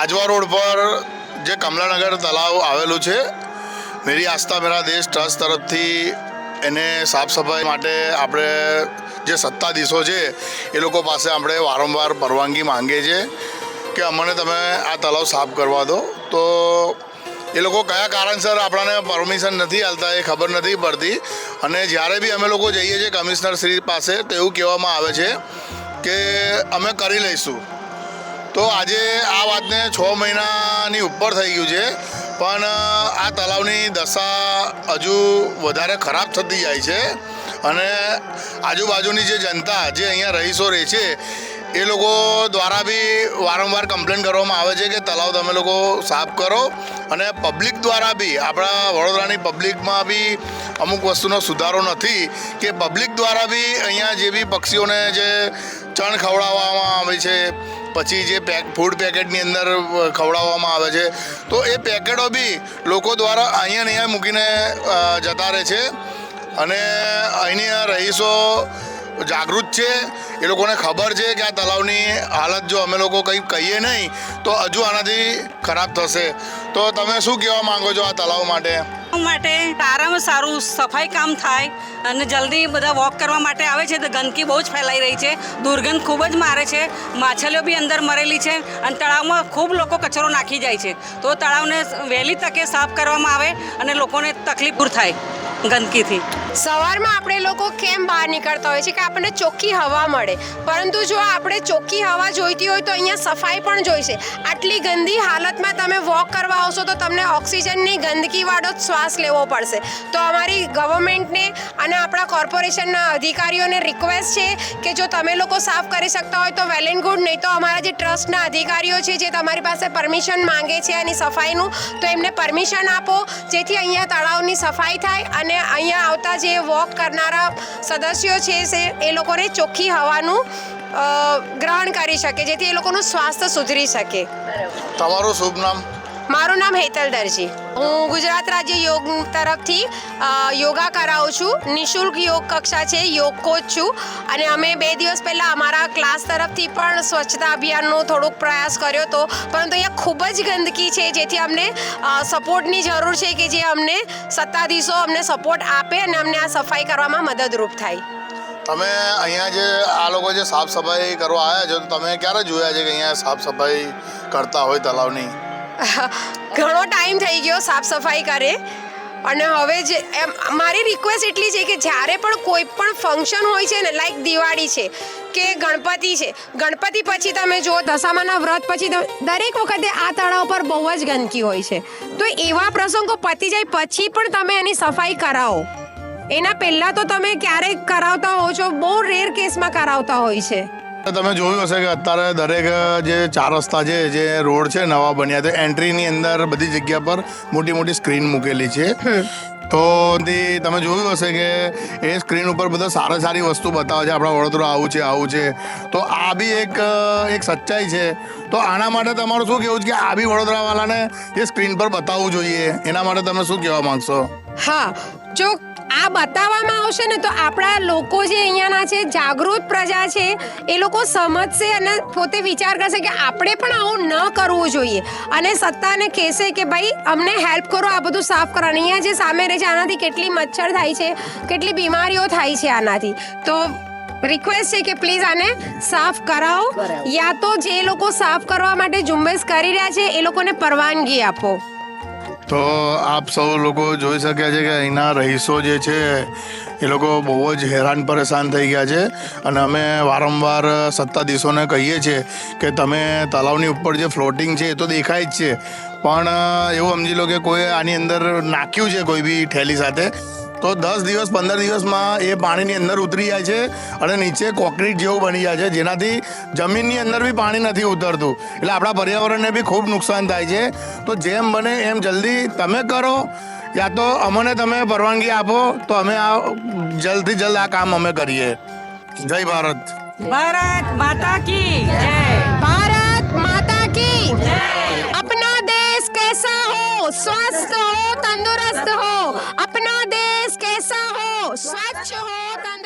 Ajwa road પર જે કમલાનગર તલાવ આવેલું છે, મેરી આસ્થા મેરા દેશ ટ્રસ્ટ તરફથી એને સાફ સફાઈ માટે આપણે જે સત્તાધીશો છે એ લોકો પાસે આપણે વારંવાર પરવાનગી માંગીએ છીએ કે અમને તમે આ તલાવ સાફ કરવા દો. તો એ લોકો કયા કારણસર આપણને પરમિશન નથી આપતા એ ખબર નથી પડતી. અને જ્યારે બી અમે લોકો જઈએ છીએ કમિશનર શ્રી પાસે તો એવું કહેવામાં આવે છે કે અમે કરી લઈશું. તો આજે આ વાતને 6 મહિનાની ઉપર થઈ ગયું છે, પણ આ તલાવની દશા હજુ વધારે ખરાબ થતી જાય છે. અને આજુબાજુની જે જનતા જે અહીંયા રહીશો રહે છે એ લોકો દ્વારા બી વારંવાર કમ્પ્લેન કરવામાં આવે છે કે તલાવ તમે લોકો સાફ કરો. અને પબ્લિક દ્વારા બી આપણા વડોદરાની પબ્લિકમાં બી અમુક વસ્તુનો સુધારો નથી કે પબ્લિક દ્વારા બી અહીંયા જે બી પક્ષીઓને જે ચણ ખવડાવવામાં આવે છે, પછી જે ફૂડ પેકેટની અંદર ખવડાવવામાં આવે છે, તો એ પેકેટો બી લોકો દ્વારા અહીંયા ને અહીંયા મૂકીને જતા રહે છે. અને અહીંની રહીશો જાગૃત છે, એ લોકોને ખબર છે કે આ તલાવની હાલત જો અમે લોકો કંઈ કહીએ નહીં તો હજુ આનાથી ખરાબ થશે. તો તમે શું કહેવા માંગો છો આ તલાવ માટે? સારામાં સારું સફાઈ કામ થાય અને જલ્દી બધા વોક કરવા માટે આવે છે તો ગંદકી બહુ જ ફેલાઈ રહી છે, દુર્ગંધ ખૂબ જ મારે છે, માછલીઓ બી અંદર મરેલી છે અને તળાવમાં ખૂબ લોકો કચરો નાખી જાય છે. તો તળાવને વહેલી તકે સાફ કરવામાં આવે અને લોકોને તકલીફ દૂર થાય ગંદકીથી. સવારમાં આપણે લોકો કેમ બહાર નીકળતા હોય છે કે આપણને ચોખ્ખી હવા મળે, પરંતુ જો આપણે ચોખ્ખી હવા જોઈતી હોય તો અહીંયા સફાઈ પણ જોઈશે. આટલી ગંદી હાલતમાં તમે વોક કરવા આવશો તો તમને ઓક્સિજનની ગંદકીવાળો શ્વાસ લેવો પડશે. તો અમારી ગવર્મેન્ટને અને આપણા કોર્પોરેશનના અધિકારીઓને રિક્વેસ્ટ છે કે જો તમે લોકો સાફ કરી શકતા હોય તો વેલ એન્ડ ગુડ, નહીં તો અમારા જે ટ્રસ્ટના અધિકારીઓ છે જે તમારી પાસે પરમિશન માંગે છે એની સફાઈનું, તો એમને પરમિશન આપો જેથી અહીંયા તળાવની સફાઈ થાય અને અહીંયા આવતા જે વોક કરનારા સદસ્યો છે એ લોકોને ચોખ્ખી હવાનું ગ્રહણ કરી શકે, જેથી એ લોકોનું સ્વાસ્થ્ય સુધરી શકે. તમારું શુભ નામ? મારું નામ હેતલ દરજી. હું ગુજરાત રાજ્ય યોગ તરફથી યોગા કરાવું છું. નિઃશુલ્ક યોગ કક્ષા છે, યોગ કોચ છું. અને અમે 2 દિવસ પહેલાં અમારા ક્લાસ તરફથી પણ સ્વચ્છતા અભિયાનનો થોડોક પ્રયાસ કર્યો હતો, પરંતુ અહીંયા ખૂબ જ ગંદકી છે, જેથી અમને સપોર્ટની જરૂર છે કે જે અમને સત્તાધીશો અમને સપોર્ટ આપે અને અમને આ સફાઈ કરવામાં મદદરૂપ થાય. તમે અહીંયા જે આ લોકો જે સાફ સફાઈ કરવા આવ્યા છો, તો તમે ક્યારે જોયા છે કે અહીંયા સાફ સફાઈ કરતા હોય તલાવની? ઘણો ટાઈમ થઈ ગયો સાફ સફાઈ કરે. અને હવે જે મારી રિક્વેસ્ટ એટલી છે કે જ્યારે પણ કોઈ પણ ફંક્શન હોય છે ને, લાઈક દિવાળી છે કે ગણપતિ છે, ગણપતિ પછી તમે જો દશામાના વ્રત પછી દરેક વખતે આ તળાવ પર બહુ જ ગંદકી હોય છે. તો એવા પ્રસંગો પતી જાય પછી પણ તમે એની સફાઈ કરાવો. એના પહેલાં તો તમે ક્યારેક કરાવતા હો છો, બહુ રેર કેસમાં કરાવતા હોય છે. તમે જોયું હશે કે અત્યારે દરેક જે 4 રસ્તા છે, જે રોડ છે નવા બન્યા, તો એન્ટ્રીની અંદર બધી જગ્યા પર મોટી મોટી સ્ક્રીન મૂકેલી છે. તો તમે જોયું હશે કે એ સ્ક્રીન ઉપર બધા સારી વસ્તુ બતાવે છે, આપણા વડોદરા આવું છે. તો આ બી એક સચ્ચાઈ છે. તો આના માટે તમારું શું કહેવું છે કે આ બી વડોદરાવાળાને એ સ્ક્રીન પર બતાવવું જોઈએ? એના માટે તમે શું કહેવા માંગશો? હા, જો આ બતાવવામાં આવશે ને તો આપણા લોકો જે અહીંયાના છે, જાગૃત પ્રજા છે, એ લોકો સમજશે અને પોતે વિચાર કરશે કે આપણે પણ આવું ન કરવું જોઈએ. અને સત્તાને કહેશે કે ભાઈ અમને હેલ્પ કરો આ બધું સાફ કરવાનું. અહીંયા જે સામે રહે છે આનાથી કેટલી મચ્છર થાય છે, કેટલી બીમારીઓ થાય છે આનાથી. તો રિક્વેસ્ટ છે કે પ્લીઝ આને સાફ કરાવો, યા તો જે લોકો સાફ કરવા માટે ઝુંબેશ કરી રહ્યા છે એ લોકોને પરવાનગી આપો. તો આપ સૌ લોકો જોઈ શક્યા છે કે અહીંના રહીશો જે છે એ લોકો બહુ જ હેરાન પરેશાન થઈ ગયા છે. અને અમે વારંવાર સત્તાધીશોને કહીએ છીએ કે તમે તલાવની ઉપર જે ફ્લોટિંગ છે એ તો દેખાય જ છે, પણ એવું સમજી લો કે કોઈ આની અંદર નાખ્યું છે કોઈ બી થેલી સાથે, તો 10 દિવસ 15 દિવસમાં એ પાણીની અંદર ઉતરી જાય છે અને નીચે કોન્ક્રીટ જેવું બની જાય છે, જેનાથી જમીનની અંદર બી પાણી નથી ઉતરતું. એટલે આપણા પર્યાવરણને બી ખૂબ નુકસાન થાય છે. તો જેમ બને એમ જલ્દી તમે કરો, યા તો અમને તમે પરવાનગી આપો તો અમે આ જલ્દથી જલ્દ આ કામ અમે કરીએ. જય ભારત. ભારત માતા કી જય. भारत माता की अपना देश कैसा हो, स्वस्थ हो, तंदुरुस्त हो. अपना देश कैसा हो, स्वच्छ हो, तंदुरुस्त